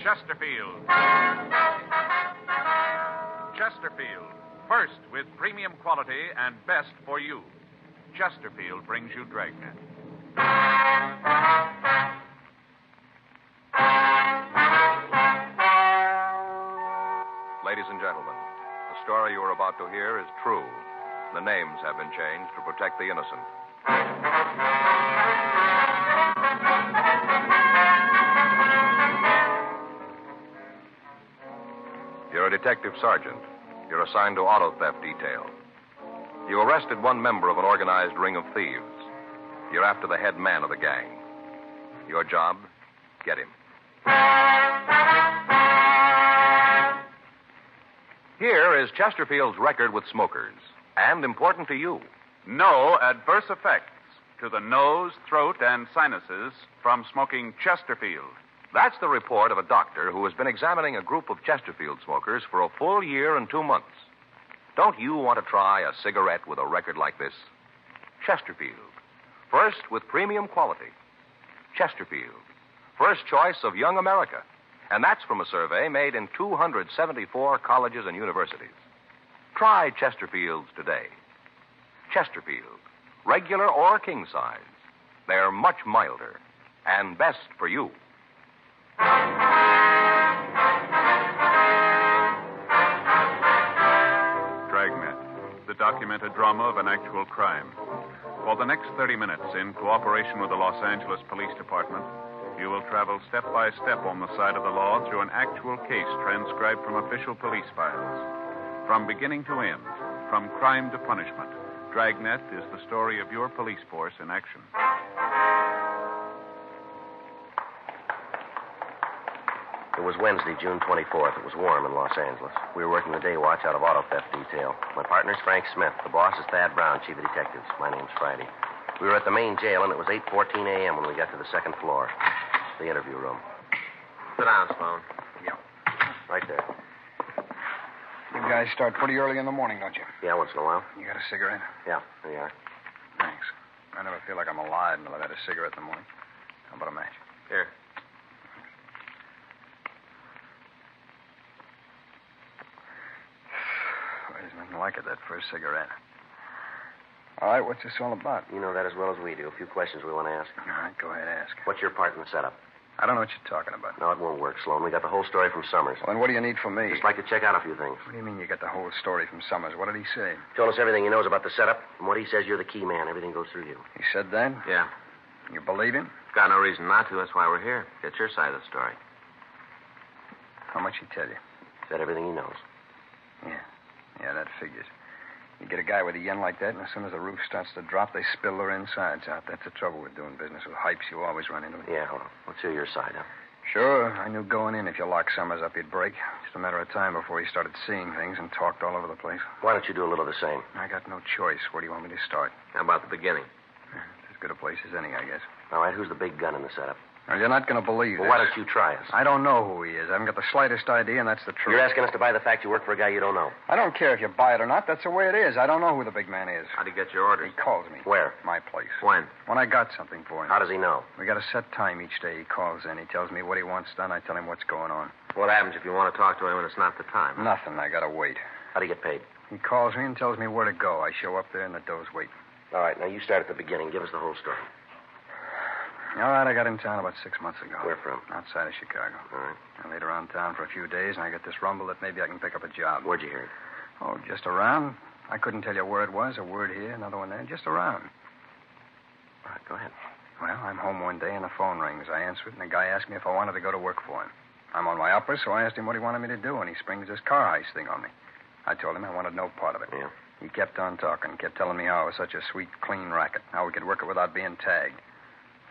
Chesterfield. Chesterfield. First with premium quality and best for you. Chesterfield brings you Dragnet. Ladies and gentlemen, the story you are about to hear is true. The names have been changed to protect the innocent. You're a detective sergeant. You're assigned to auto theft detail. You arrested one member of an organized ring of thieves. You're after the head man of the gang. Your job, get him. Here is Chesterfield's record with smokers, and important to you. No adverse effects to the nose, throat, and sinuses from smoking Chesterfield. That's the report of a doctor who has been examining a group of Chesterfield smokers for a full year and 2 months. Don't you want to try a cigarette with a record like this? Chesterfield. First with premium quality. Chesterfield. First choice of young America. And that's from a survey made in 274 colleges and universities. Try Chesterfields today. Chesterfield. Regular or king size. They're much milder and best for you. Dragnet, the documented drama of an actual crime. For the next 30 minutes, in cooperation with the Los Angeles Police Department, you will travel step by step on the side of the law through an actual case transcribed from official police files. From beginning to end, from crime to punishment, Dragnet is the story of your police force in action. It was Wednesday, June 24th. It was warm in Los Angeles. We were working the day watch out of auto theft detail. My partner's Frank Smith. The boss is Thad Brown, chief of detectives. My name's Friday. We were at the main jail, and it was 8:14 a.m. when we got to the second floor, the interview room. Sit down, Sloan. Yeah. Right there. You guys start pretty early in the morning, don't you? Yeah, once in a while. You got a cigarette? Yeah, there you are. Thanks. I never feel like I'm alive until I've had a cigarette in the morning. How about a match? Here. There's nothing like it, that first cigarette. All right, what's this all about? You know that as well as we do. A few questions we want to ask. All right, go ahead, ask. What's your part in the setup? I don't know what you're talking about. No, it won't work, Sloan. We got the whole story from Summers. Well, then what do you need from me? Just like to check out a few things. What do you mean you got the whole story from Summers? What did he say? Told us everything he knows about the setup. From what he says, you're the key man. Everything goes through you. He said that? Yeah. You believe him? Got no reason not to. That's why we're here. Get your side of the story. How much he tell you? Said everything he knows. Yeah, that figures. You get a guy with a yen like that, and as soon as the roof starts to drop, they spill their insides out. That's the trouble with doing business with hypes. You always run into it. Yeah, well, let's hear your side, huh? Sure. I knew going in if you locked Summers up, he'd break. Just a matter of time before he started seeing things and talked all over the place. Why don't you do a little of the same? I got no choice. Where do you want me to start? How about the beginning? It's as good a place as any, I guess. All right, who's the big gun in the setup? Now, you're not going to believe Well, this. why don't you try us? I don't know who he is. I haven't got the slightest idea, and that's the truth. You're asking us to buy the fact you work for a guy you don't know. I don't care if you buy it or not. That's the way it is. I don't know who the big man is. How'd he get your orders? He calls me. Where? My place. When? When I got something for him. How does he know? We got a set time each day. He calls in. He tells me what he wants done. I tell him what's going on. What happens if you want to talk to him and it's not the time? Nothing. I got to wait. How do you get paid? He calls me and tells me where to go. I show up there, and the door's waiting. All right, now you start at the beginning. Give us the whole story. All right, I got in town about 6 months ago. Where from? Outside of Chicago. All right. I laid around town for a few days, and I got this rumble that maybe I can pick up a job. Where'd you hear it? Oh, just around. I couldn't tell you where it was. A word here, another one there. Just around. All right, go ahead. Well, I'm home one day, and the phone rings. I answer it, and the guy asked me if I wanted to go to work for him. I'm on my uppers, so I asked him what he wanted me to do, and he springs this car heist thing on me. I told him I wanted no part of it. Yeah. He kept on talking, kept telling me how it was such a sweet, clean racket, how we could work it without being tagged.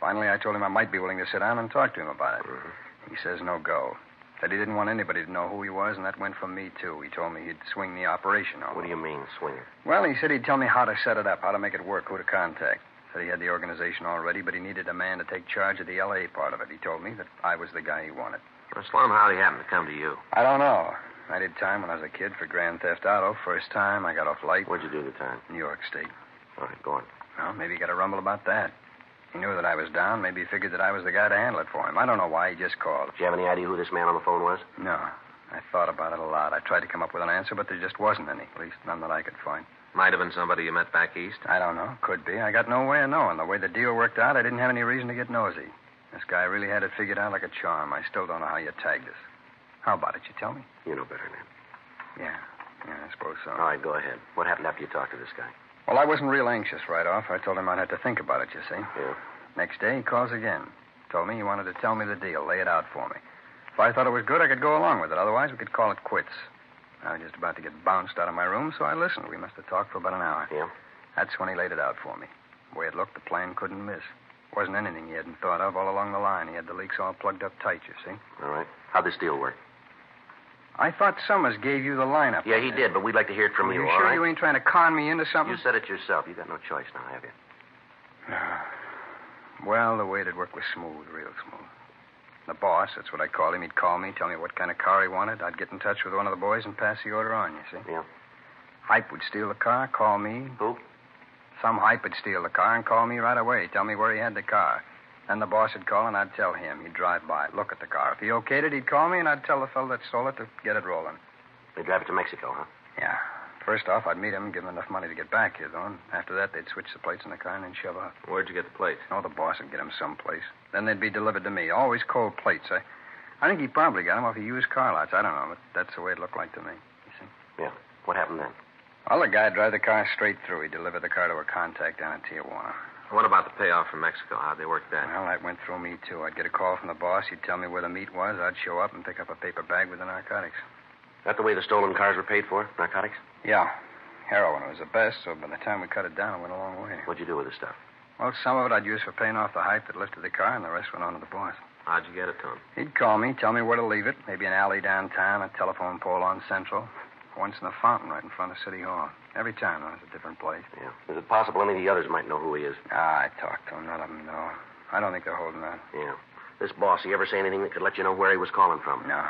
Finally, I told him I might be willing to sit down and talk to him about it. Mm-hmm. He says no go. Said he didn't want anybody to know who he was, and that went from me, too. He told me he'd swing the operation on me. What do you mean, swing it? Well, he said he'd tell me how to set it up, how to make it work, who to contact. Said he had the organization already, but he needed a man to take charge of the L.A. part of it. He told me that I was the guy he wanted. Well, Sloan, how'd he happen to come to you? I don't know. I did time when I was a kid for Grand Theft Auto. First time, I got off light. Where'd you do the time? New York State. All right, go on. Well, maybe you got a rumble about that. He knew that I was down. Maybe he figured that I was the guy to handle it for him. I don't know why. He just called. Did you have any idea who this man on the phone was? No. I thought about it a lot. I tried to come up with an answer, but there just wasn't any. At least none that I could find. Might have been somebody you met back east. I don't know. Could be. I got no way of knowing. The way the deal worked out, I didn't have any reason to get nosy. This guy really had it figured out like a charm. I still don't know how you tagged us. How about it? You tell me? You know better, Ned. Yeah, I suppose so. All right, go ahead. What happened after you talked to this guy? Well, I wasn't real anxious right off. I told him I'd have to think about it, you see. Yeah. Next day, he calls again. Told me he wanted to tell me the deal, lay it out for me. If I thought it was good, I could go along with it. Otherwise, we could call it quits. I was just about to get bounced out of my room, so I listened. We must have talked for about an hour. Yeah? That's when he laid it out for me. The way it looked, the plan couldn't miss. Wasn't anything he hadn't thought of all along the line. He had the leaks all plugged up tight, you see. All right. How'd this deal work? I thought Summers gave you the lineup. Yeah, he did, but we'd like to hear it from you, You all sure right? you ain't trying to con me into something? You said it yourself. You got no choice now, have you? Well, the way it worked was smooth, real smooth. The boss, that's what I called him. He'd call me, tell me what kind of car he wanted. I'd get in touch with one of the boys and pass the order on, you see. Yeah. Hype would steal the car, call me. Who? Some hype would steal the car and call me right away, tell me where he had the car. Then the boss would call and I'd tell him. He'd drive by, look at the car. If he okayed it, he'd call me and I'd tell the fellow that stole it to get it rolling. They drive it to Mexico, huh? Yeah. First off, I'd meet him and give him enough money to get back here, though. And after that, they'd switch the plates in the car and then shove off. Where'd you get the plates? Oh, the boss would get them someplace. Then they'd be delivered to me. Always cold plates. I think he probably got them off of used car lots. I don't know, but that's the way it looked like to me. You see? Yeah. What happened then? Well, the guy'd drive the car straight through. He'd deliver the car to a contact down in Tijuana. What about the payoff from Mexico? How'd they work that? Well, that went through me, too. I'd get a call from the boss. He'd tell me where the meat was. I'd show up and pick up a paper bag with the narcotics. That the way the stolen cars were paid for? Narcotics? Yeah. Heroin was the best, so by the time we cut it down, it went a long way. What'd you do with the stuff? Well, some of it I'd use for paying off the hype that lifted the car, and the rest went on to the boss. How'd you get it to him? He'd call me, tell me where to leave it. Maybe an alley downtown, a telephone pole on Central. Once in a fountain right in front of City Hall. Every time, though, it was a different place. Yeah. Is it possible any of the others might know who he is? I talked to him. None of them know. I don't think they're holding out. Yeah. This boss, he ever say anything that could let you know where he was calling from? No.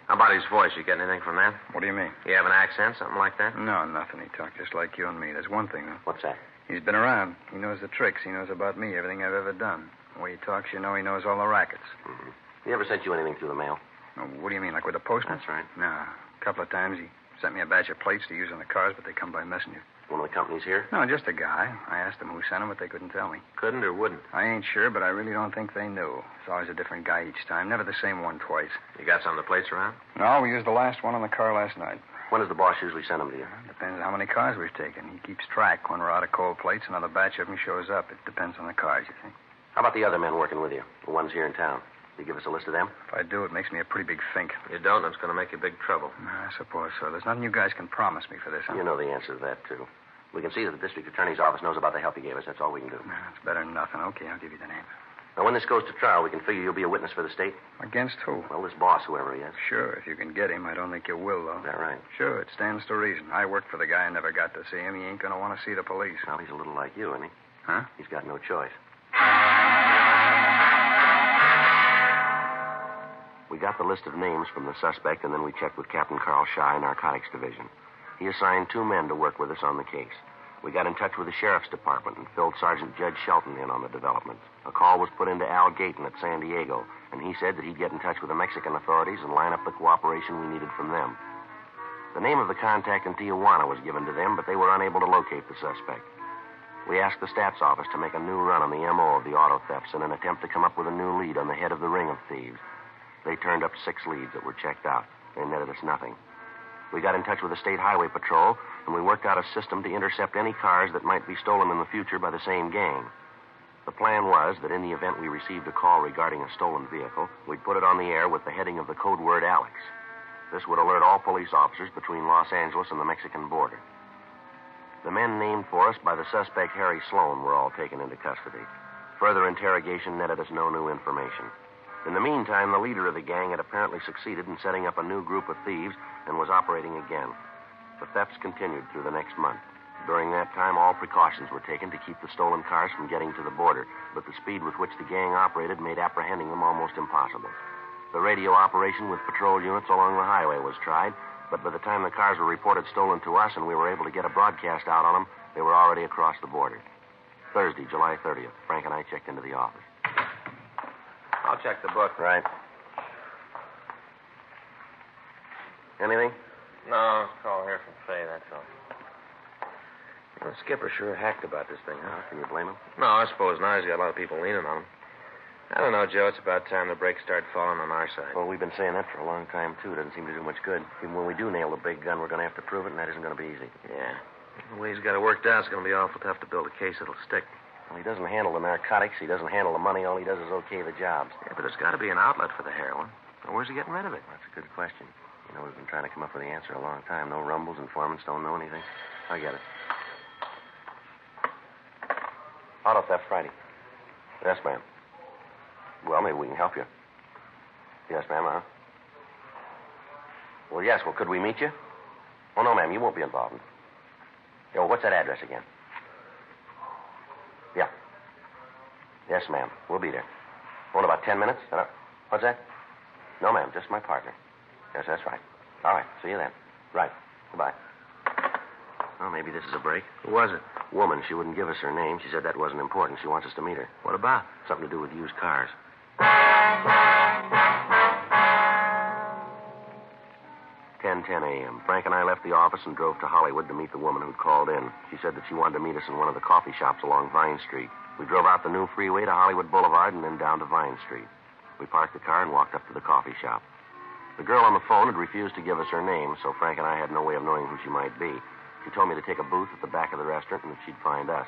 How about his voice? You get anything from that? What do you mean? You have an accent, something like that? No, nothing. He talked just like you and me. There's one thing, though. What's that? He's been around. He knows the tricks. He knows about me, everything I've ever done. The way he talks, you know he knows all the rackets. Mm-hmm. He ever sent you anything through the mail? Oh, what do you mean, like with the postman? That's right. No. A couple of times he sent me a batch of plates to use on the cars, but they come by messenger. One of the companies here? No, just a guy. I asked them who sent them, but they couldn't tell me. Couldn't or wouldn't? I ain't sure, but I really don't think they knew. It's always a different guy each time. Never the same one twice. You got some of the plates around? No, we used the last one on the car last night. When does the boss usually send them to you? Depends on how many cars we've taken. He keeps track. When we're out of cold plates, another batch of them shows up. It depends on the cars, you see. How about the other men working with you? The ones here in town? You give us a list of them? If I do, it makes me a pretty big fink. You don't, it's going to make you big trouble. I suppose so. There's nothing you guys can promise me for this, huh? You know the answer to that, too. We can see that the district attorney's office knows about the help you gave us. That's all we can do. No, it's better than nothing. Okay, I'll give you the names. Now, when this goes to trial, we can figure you'll be a witness for the state? Against who? Well, this boss, whoever he is. Sure, if you can get him. I don't think you will, though. Is that right? Sure, it stands to reason. I worked for the guy and never got to see him. He ain't going to want to see the police. Well, he's a little like you, isn't he? Huh? He's got no choice. We got the list of names from the suspect, and then we checked with Captain Carl Shy, Narcotics Division. He assigned 2 men to work with us on the case. We got in touch with the sheriff's department and filled Sergeant Judge Shelton in on the developments. A call was put into Al Gayton at San Diego, and he said that he'd get in touch with the Mexican authorities and line up the cooperation we needed from them. The name of the contact in Tijuana was given to them, but they were unable to locate the suspect. We asked the stats office to make a new run on the M.O. of the auto thefts in an attempt to come up with a new lead on the head of the ring of thieves. They turned up 6 leads that were checked out. They netted us nothing. We got in touch with the State Highway Patrol, and we worked out a system to intercept any cars that might be stolen in the future by the same gang. The plan was that in the event we received a call regarding a stolen vehicle, we'd put it on the air with the heading of the code word Alex. This would alert all police officers between Los Angeles and the Mexican border. The men named for us by the suspect Harry Sloan were all taken into custody. Further interrogation netted us no new information. In the meantime, the leader of the gang had apparently succeeded in setting up a new group of thieves and was operating again. The thefts continued through the next month. During that time, all precautions were taken to keep the stolen cars from getting to the border, but the speed with which the gang operated made apprehending them almost impossible. The radio operation with patrol units along the highway was tried, but by the time the cars were reported stolen to us and we were able to get a broadcast out on them, they were already across the border. Thursday, July 30th. Frank and I checked into the office. I'll check the book. Right. Anything? No, it's a call here from Fay, that's all. Well, Skipper sure hacked about this thing, huh? Can you blame him? No, I suppose now he's got a lot of people leaning on him. I don't know, Joe. It's about time the brakes start falling on our side. Well, we've been saying that for a long time, too. It doesn't seem to do much good. Even when we do nail the big gun, we're going to have to prove it, and that isn't going to be easy. Yeah. The way he's got it worked out, it's going to be awful tough to build a case that'll stick. Well, he doesn't handle the narcotics. He doesn't handle the money. All he does is okay the jobs. Yeah, but there's got to be an outlet for the heroin. Now, where's he getting rid of it? That's a good question. You know, we've been trying to come up with the answer a long time. No rumbles. Informants don't know anything. I get it. Auto theft Friday. Yes, ma'am. Well, maybe we can help you. Yes, ma'am, Well, yes. Well, could we meet you? Oh, no, ma'am. You won't be involved. Yeah, well, what's that address again? Yeah. Yes, ma'am. We'll be there. Oh, in about 10 minutes? What's that? No, ma'am. Just my partner. Yes, that's right. All right. See you then. Right. Goodbye. Well, maybe this is a break. Who was it? Woman. She wouldn't give us her name. She said that wasn't important. She wants us to meet her. What about? Something to do with used cars. 10:10 a.m. Frank and I left the office and drove to Hollywood to meet the woman who'd called in. She said that she wanted to meet us in one of the coffee shops along Vine Street. We drove out the new freeway to Hollywood Boulevard and then down to Vine Street. We parked the car and walked up to the coffee shop. The girl on the phone had refused to give us her name, so Frank and I had no way of knowing who she might be. She told me to take a booth at the back of the restaurant and that she'd find us.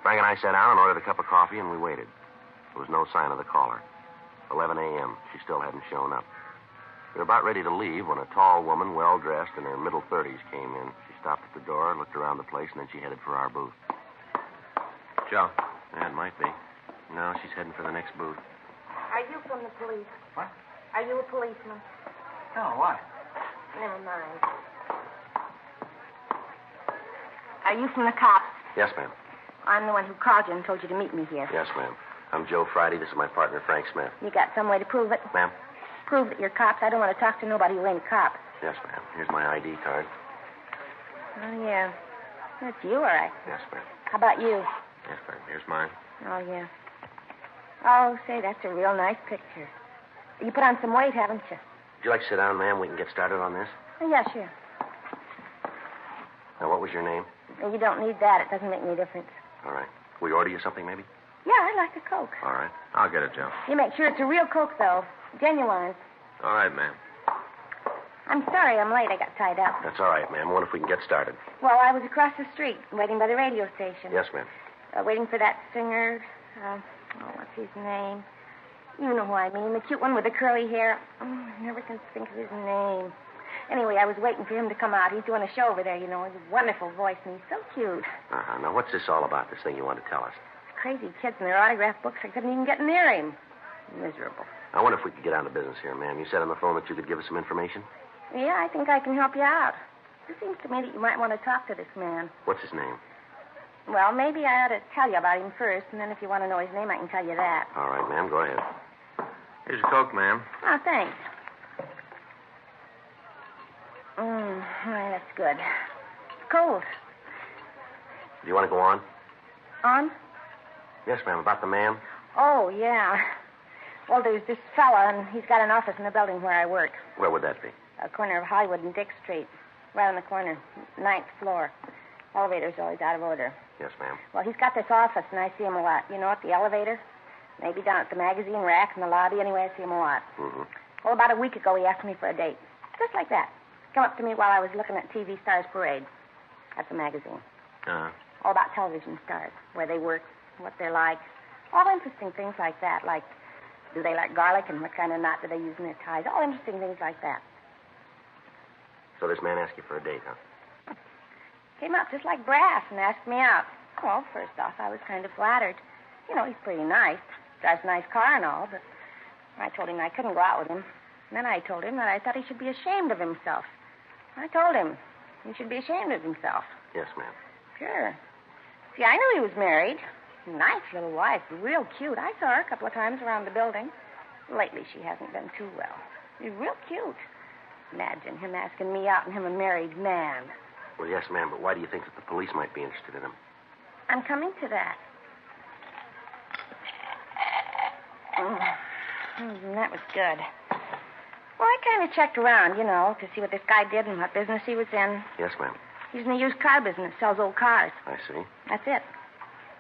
Frank and I sat down and ordered a cup of coffee, and we waited. There was no sign of the caller. 11 a.m. She still hadn't shown up. We were about ready to leave when a tall woman, well-dressed, in her middle 30s, came in. She stopped at the door, looked around the place, and then she headed for our booth. Joe. Yeah, it might be. No, she's heading for the next booth. Are you from the police? What? Are you a policeman? No, why? Never mind. Are you from the cops? Yes, ma'am. I'm the one who called you and told you to meet me here. Yes, ma'am. I'm Joe Friday. This is my partner, Frank Smith. You got some way to prove it? Ma'am? Prove that you're cops. I don't want to talk to nobody who ain't cops. Yes, ma'am. Here's my ID card. Oh, yeah. That's you, all right. Yes, ma'am. How about you? Yes, ma'am. Here's mine. Oh, yeah. Oh, say, that's a real nice picture. You put on some weight, haven't you? Would you like to sit down, ma'am? We can get started on this. Oh, yeah, sure. Now, what was your name? You don't need that. It doesn't make any difference. All right. Will we order you something, maybe? Yeah, I'd like a Coke. All right. I'll get it, Joe. You make sure it's a real Coke, though. Genuine. All right, ma'am. I'm sorry I'm late. I got tied up. That's all right, ma'am. I wonder if we can get started. Well, I was across the street, waiting by the radio station. Yes, ma'am. Waiting for that singer. What's his name? You know who I mean. The cute one with the curly hair. Oh, I never can think of his name. Anyway, I was waiting for him to come out. He's doing a show over there, you know. He has a wonderful voice, and he's so cute. Uh-huh. Now, what's this all about, this thing you want to tell us? Crazy kids and their autograph books. I couldn't even get near him. Miserable. I wonder if we could get down to business here, ma'am. You said on the phone that you could give us some information? Yeah, I think I can help you out. It seems to me that you might want to talk to this man. What's his name? Well, maybe I ought to tell you about him first, and then if you want to know his name, I can tell you that. All right, ma'am. Go ahead. Here's your Coke, ma'am. Oh, thanks. That's good. It's cold. Do you want to go on? On? Yes, ma'am. About the man? Oh, yeah. Well, there's this fella, and he's got an office in the building where I work. Where would that be? A corner of Hollywood and Dick Street. Right on the corner. 9th floor. Elevator's always out of order. Yes, ma'am. Well, he's got this office, and I see him a lot. You know, at the elevator? Maybe down at the magazine rack in the lobby. Anyway, I see him a lot. Mm-hmm. Well, about a week ago, he asked me for a date. Just like that. Come up to me while I was looking at TV Stars Parade. That's a magazine. Uh-huh. All about television stars. Where they work, what they're like. All interesting things like that. Like, do they like garlic and what kind of knot do they use in their ties? All interesting things like that. So this man asked you for a date, huh? Came up just like brass and asked me out. Well, first off, I was kind of flattered. You know, he's pretty nice. Drives a nice car and all, but I told him I couldn't go out with him. And then I told him that I thought he should be ashamed of himself. I told him he should be ashamed of himself. Yes, ma'am. Sure. See, I knew he was married. Nice little wife, real cute. I saw her a couple of times around the building. Lately, she hasn't been too well. She's real cute. Imagine him asking me out and him a married man. Well, yes, ma'am, but why do you think that the police might be interested in him? I'm coming to that. That was good. Well, I kind of checked around, to see what this guy did and what business he was in. Yes, ma'am. He's in the used car business, sells old cars. I see. That's it.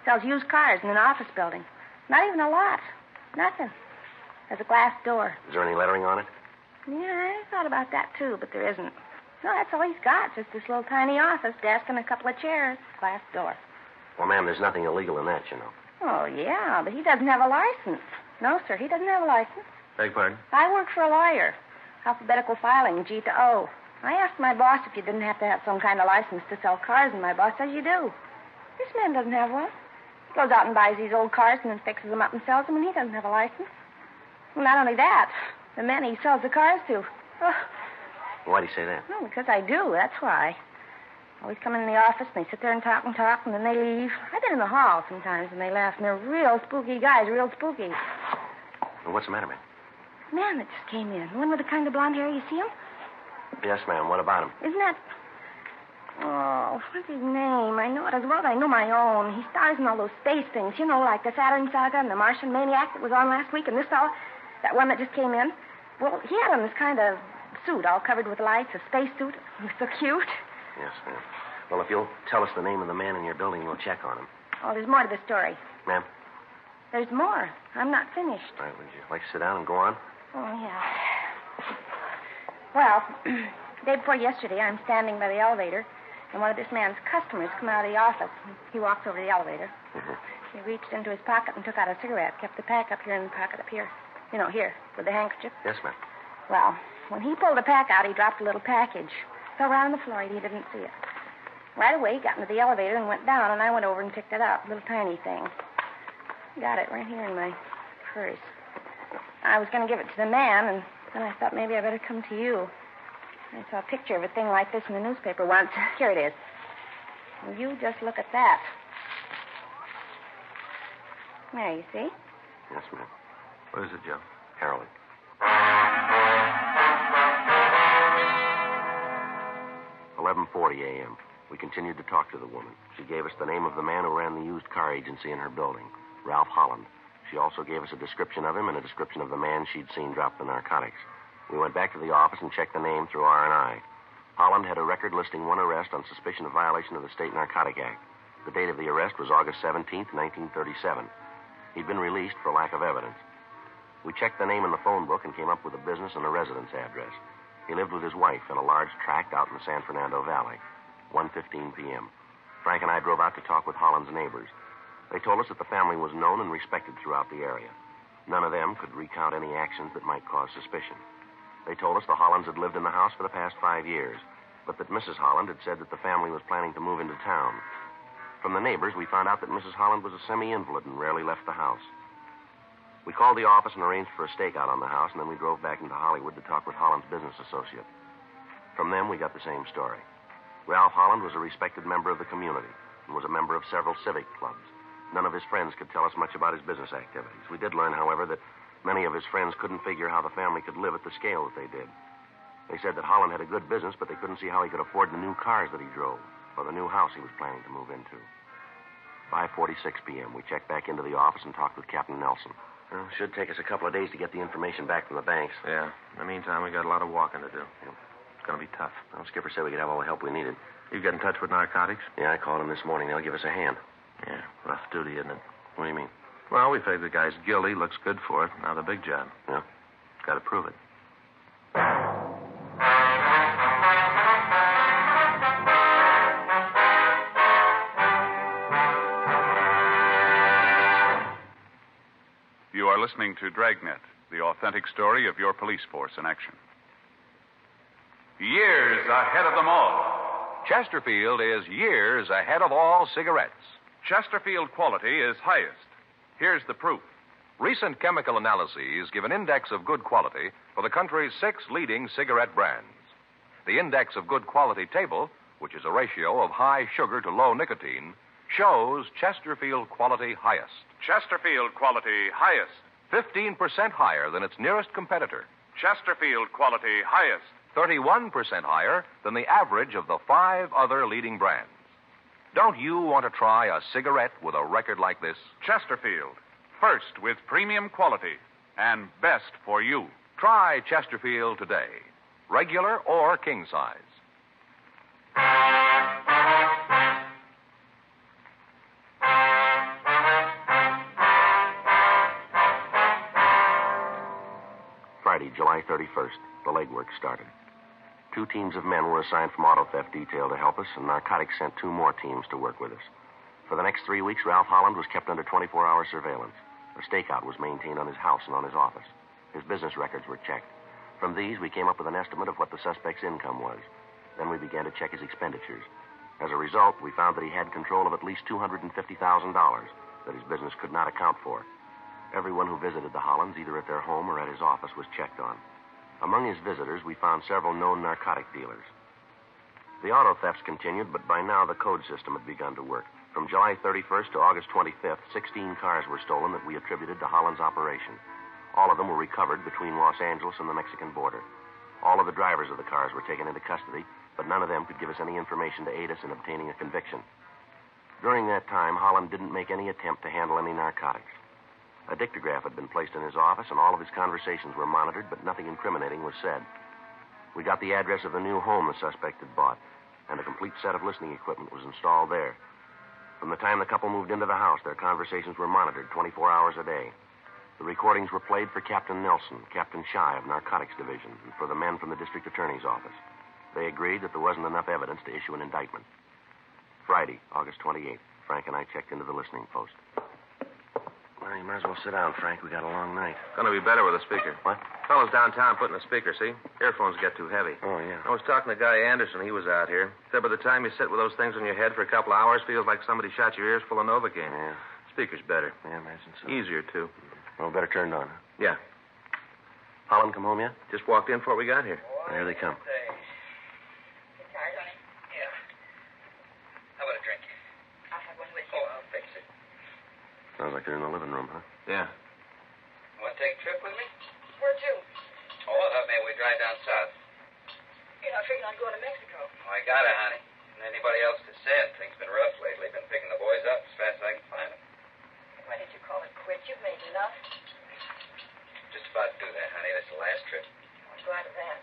Sells used cars in an office building. Not even a lot. Nothing. There's a glass door. Is there any lettering on it? Yeah, I thought about that, too, but there isn't. No, that's all he's got, just this little tiny office, desk, and a couple of chairs. Glass door. Well, ma'am, there's nothing illegal in that, Oh, yeah, but he doesn't have a license. No, sir, he doesn't have a license. Beg pardon? I work for a lawyer. Alphabetical filing, G to O. I asked my boss if you didn't have to have some kind of license to sell cars, and my boss says you do. This man doesn't have one. He goes out and buys these old cars and then fixes them up and sells them, and he doesn't have a license. Well, not only that, the men he sells the cars to. Oh, Why'd he say that? well, because I do, that's why. Always come in the office, and they sit there and talk, and then they leave. I've been in the hall sometimes, and they laugh, and they're real spooky guys, real spooky. Well, what's the matter, ma'am? Man that just came in, the one with the kind of blonde hair, you see him? Yes, ma'am. What about him? Isn't that... Oh, what's his name? I know it as well as I know my own. He stars in all those space things, like the Saturn Saga and the Martian Maniac that was on last week, and this fellow, that one that just came in. Well, he had on this kind of suit all covered with lights, a space suit. He was so cute. Yes, ma'am. Well, if you'll tell us the name of the man in your building, we'll check on him. Oh, there's more to the story. Ma'am? There's more. I'm not finished. All right, would you like to sit down and go on? Oh, yeah. Well, day before yesterday, I'm standing by the elevator, and one of this man's customers come out of the office. He walked over to the elevator. Mm-hmm. He reached into his pocket and took out a cigarette, kept the pack up here in the pocket up here. Here, with the handkerchief. Yes, ma'am. Well, when he pulled the pack out, he dropped a little package. Fell right on the floor, and he didn't see it. Right away, he got into the elevator and went down, and I went over and picked it up, a little tiny thing. Got it right here in my purse. I was going to give it to the man, and then I thought maybe I better come to you. I saw a picture of a thing like this in the newspaper once. Here it is. Well, you just look at that. There, you see? Yes, ma'am. What is it, Joe? Heroin. 11:40 a.m. We continued to talk to the woman. She gave us the name of the man who ran the used car agency in her building, Ralph Holland. She also gave us a description of him and a description of the man she'd seen drop the narcotics. We went back to the office and checked the name through R&I. Holland had a record listing one arrest on suspicion of violation of the State Narcotic Act. The date of the arrest was August 17th, 1937. He'd been released for lack of evidence. We checked the name in the phone book and came up with a business and a residence address. He lived with his wife in a large tract out in the San Fernando Valley. 1:15 p.m. Frank and I drove out to talk with Holland's neighbors. They told us that the family was known and respected throughout the area. None of them could recount any actions that might cause suspicion. They told us the Hollands had lived in the house for the past 5 years, but that Mrs. Holland had said that the family was planning to move into town. From the neighbors, we found out that Mrs. Holland was a semi-invalid and rarely left the house. We called the office and arranged for a stakeout on the house, and then we drove back into Hollywood to talk with Holland's business associate. From them, we got the same story. Ralph Holland was a respected member of the community and was a member of several civic clubs. None of his friends could tell us much about his business activities. We did learn, however, that many of his friends couldn't figure how the family could live at the scale that they did. They said that Holland had a good business, but they couldn't see how he could afford the new cars that he drove or the new house he was planning to move into. 5:46 p.m. We checked back into the office and talked with Captain Nelson. Well, it should take us a couple of days to get the information back from the banks. Yeah. In the meantime, we got a lot of walking to do. Yeah. It's going to be tough. Well, Skipper said we could have all the help we needed. You get in touch with narcotics? Yeah, I called him this morning. They'll give us a hand. Yeah. Rough duty, isn't it? What do you mean? Well, we figured the guy's guilty. Looks good for it. Now the big job. Yeah? Got to prove it. You are listening to Dragnet, the authentic story of your police force in action. Years ahead of them all. Chesterfield is years ahead of all cigarettes. Chesterfield quality is highest. Here's the proof. Recent chemical analyses give an index of good quality for the country's 6 leading cigarette brands. The index of good quality table, which is a ratio of high sugar to low nicotine, shows Chesterfield quality highest. Chesterfield quality highest. 15% higher than its nearest competitor. Chesterfield quality highest. 31% higher than the average of the 5 other leading brands. Don't you want to try a cigarette with a record like this? Chesterfield. First with premium quality and best for you. Try Chesterfield today. Regular or king size. Friday, July 31st, the legwork started. 2 teams of men were assigned from auto theft detail to help us, and narcotics sent 2 more teams to work with us. For the next 3 weeks, Ralph Holland was kept under 24-hour surveillance. A stakeout was maintained on his house and on his office. His business records were checked. From these, we came up with an estimate of what the suspect's income was. Then we began to check his expenditures. As a result, we found that he had control of at least $250,000 that his business could not account for. Everyone who visited the Hollands, either at their home or at his office, was checked on. Among his visitors, we found several known narcotic dealers. The auto thefts continued, but by now the code system had begun to work. From July 31st to August 25th, 16 cars were stolen that we attributed to Holland's operation. All of them were recovered between Los Angeles and the Mexican border. All of the drivers of the cars were taken into custody, but none of them could give us any information to aid us in obtaining a conviction. During that time, Holland didn't make any attempt to handle any narcotics. A dictograph had been placed in his office, and all of his conversations were monitored, but nothing incriminating was said. We got the address of the new home the suspect had bought, and a complete set of listening equipment was installed there. From the time the couple moved into the house, their conversations were monitored 24 hours a day. The recordings were played for Captain Nelson, Captain Shy of Narcotics Division, and for the men from the district attorney's office. They agreed that there wasn't enough evidence to issue an indictment. Friday, August 28th, Frank and I checked into the listening post. Well, you might as well sit down, Frank. We got a long night. Gonna be better with a speaker. What? Fellows downtown putting a speaker, see? Earphones get too heavy. Oh, yeah. I was talking to Guy Anderson. He was out here. Said by the time you sit with those things on your head for a couple of hours, feels like somebody shot your ears full of Novocaine. Yeah. Speaker's better. Yeah, I imagine so. Easier, too. Well, better turned on. Yeah. Holland come home yet? Just walked in before we got here. Well, here they come. How about a drink? I'll have one with you. Oh, I'll fix it. Sounds like they're in the living room, huh? Yeah. Want to take a trip with me? Where to? Oh, I thought maybe we'd drive down south. You're not figuring on going to Mexico. Oh, I gotta, honey. And anybody else to send. Things been rough lately. Been picking the boys up as fast as I can find them. Why did you call it quits? You've made enough. Just about to do that, honey. This is the last trip. I'm glad of that.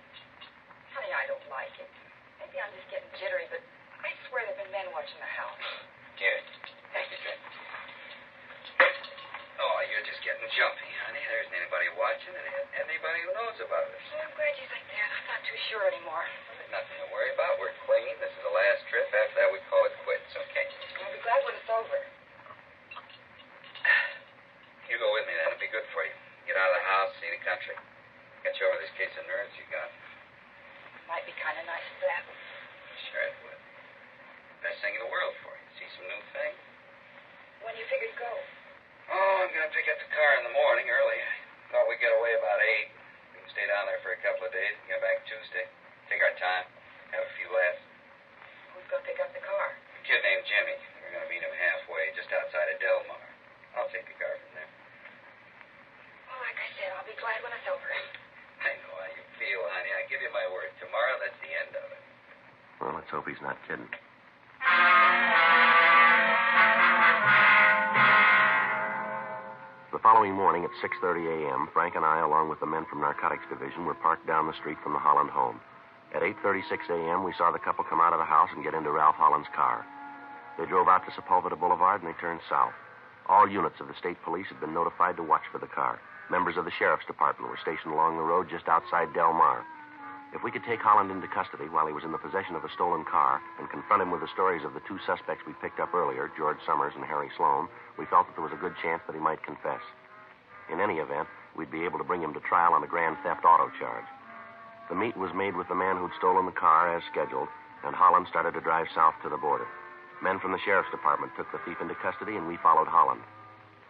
Honey, I don't like it. Maybe I'm just getting jittery, but I swear there have been men watching the house. Here. Take your drink. Oh, you're just getting jumpy, honey. There isn't anybody watching and anybody who knows about us. Well, I'm glad you think that. I'm not too sure anymore. There's nothing to worry about. We're clean. This is the last trip. After that, we call it quits, okay? I'll be glad when it's over. You go with me, then. It'll be good for you. Get out of the house, see the country. Get you over this case of nerves you got. Might be kind of nice of that. Sure it would. Best thing in the world for you. See some new things. When do you figure to go? Oh, I'm going to pick up the car in the morning early. I thought we'd get away about 8. We can stay down there for a couple of days and get back Tuesday. Take our time. Have a few laughs. Who's going to pick up the car? A kid named Jimmy. We're going to meet him halfway, just outside of Del Mar. I'll take the car from there. Well, like I said, I'll be glad when it's over. I know how you feel, honey. I give you my word. Tomorrow, that's the end of it. Well, let's hope he's not kidding. The following morning at 6:30 a.m., Frank and I, along with the men from Narcotics Division, were parked down the street from the Holland home. At 8:36 a.m., we saw the couple come out of the house and get into Ralph Holland's car. They drove out to Sepulveda Boulevard, and they turned south. All units of the state police had been notified to watch for the car. Members of the sheriff's department were stationed along the road just outside Del Mar. If we could take Holland into custody while he was in the possession of a stolen car and confront him with the stories of the 2 suspects we picked up earlier, George Summers and Harry Sloan, we felt that there was a good chance that he might confess. In any event, we'd be able to bring him to trial on a grand theft auto charge. The meet was made with the man who'd stolen the car as scheduled, and Holland started to drive south to the border. Men from the sheriff's department took the thief into custody, and we followed Holland.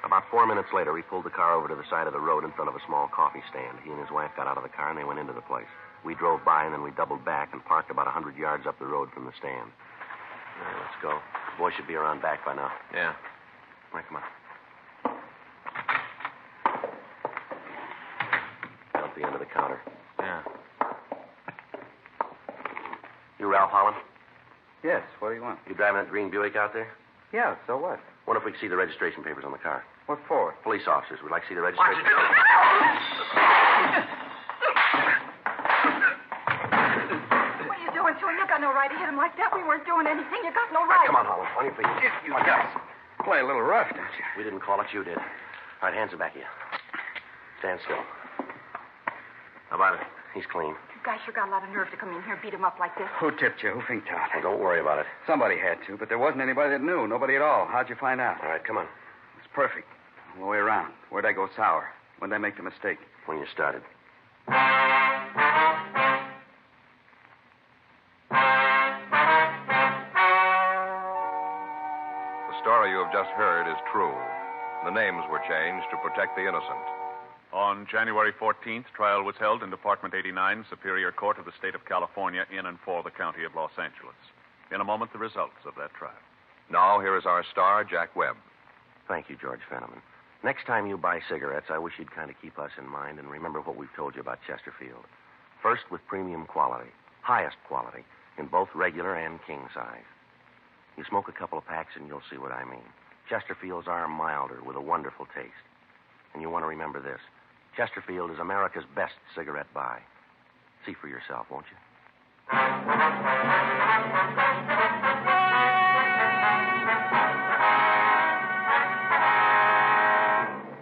About 4 minutes later, we pulled the car over to the side of the road in front of a small coffee stand. He and his wife got out of the car, and they went into the place. We drove by, and then we doubled back and parked about 100 yards up the road from the stand. All right, let's go. The boy should be around back by now. Yeah. All right, come on. Down at the end of the counter. Yeah. You Ralph Holland? Yes, what do you want? You driving that green Buick out there? Yeah, so what? Wonder if we can see the registration papers on the car. What for? Police officers. We'd like to see the registration. What are you doing to him? You got no right to hit him like that. We weren't doing anything. You got no right. Come on, Holland. On your feet. You guys play a little rough, don't you? We didn't call it. You did. All right, hands are back of you. Stand still. How about it? He's clean. You guys sure got a lot of nerve to come in here and beat him up like this. Who tipped you? Who finked out? Well, don't worry about it. Somebody had to, but there wasn't anybody that knew. Nobody at all. How'd you find out? All right, come on. It's perfect. All the way around. Where'd I go sour? When'd I make the mistake? When you started. The story you have just heard is true. The names were changed to protect the innocent. On January 14th, trial was held in Department 89, Superior Court of the State of California, in and for the County of Los Angeles. In a moment, the results of that trial. Now, here is our star, Jack Webb. Thank you, George Fenneman. Next time you buy cigarettes, I wish you'd kind of keep us in mind and remember what we've told you about Chesterfield. First, with premium quality, highest quality, in both regular and king size. You smoke a couple of packs and you'll see what I mean. Chesterfields are milder with a wonderful taste. And you want to remember this. Chesterfield is America's best cigarette buy. See for yourself, won't you?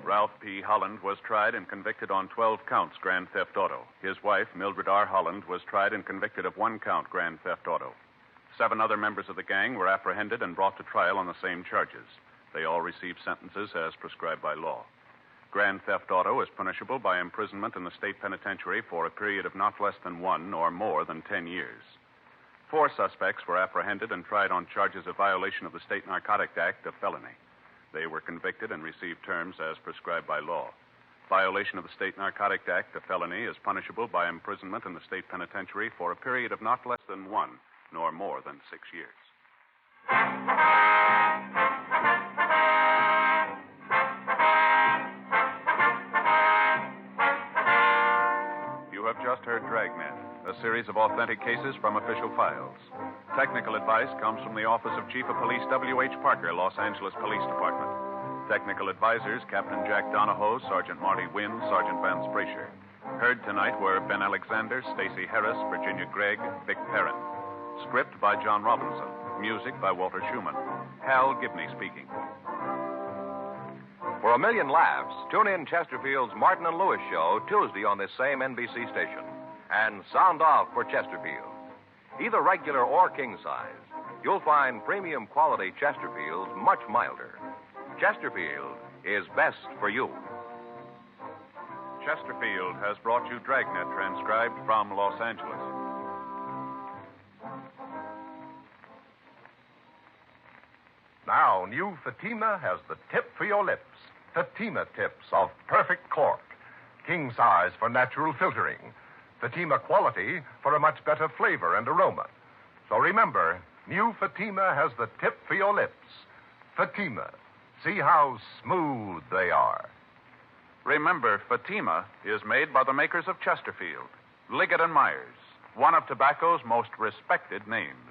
Ralph P. Holland was tried and convicted on 12 counts grand theft auto. His wife, Mildred R. Holland, was tried and convicted of 1 count grand theft auto. 7 other members of the gang were apprehended and brought to trial on the same charges. They all received sentences as prescribed by law. Grand theft auto is punishable by imprisonment in the state penitentiary for a period of not less than 1 or more than 10 years. 4 suspects were apprehended and tried on charges of violation of the State Narcotic Act, a felony. They were convicted and received terms as prescribed by law. Violation of the State Narcotic Act, a felony, is punishable by imprisonment in the state penitentiary for a period of not less than 1 nor more than 6 years. You have just heard Dragnet, a series of authentic cases from official files. Technical advice comes from the Office of Chief of Police W.H. Parker, Los Angeles Police Department. Technical advisors, Captain Jack Donahoe, Sergeant Marty Wynn, Sergeant Vance Brasher. Heard tonight were Ben Alexander, Stacey Harris, Virginia Gregg, Vic Perrin. Script by John Robinson. Music by Walter Schumann. Hal Gibney speaking. For a million laughs, tune in Chesterfield's Martin and Lewis show Tuesday on this same NBC station. And sound off for Chesterfield. Either regular or king size, you'll find premium quality Chesterfields much milder. Chesterfield is best for you. Chesterfield has brought you Dragnet, transcribed from Los Angeles. Now, new Fatima has the tip for your lips. Fatima tips of perfect cork. King size for natural filtering. Fatima quality for a much better flavor and aroma. So remember, new Fatima has the tip for your lips. Fatima. See how smooth they are. Remember, Fatima is made by the makers of Chesterfield, Liggett & Myers, one of tobacco's most respected names.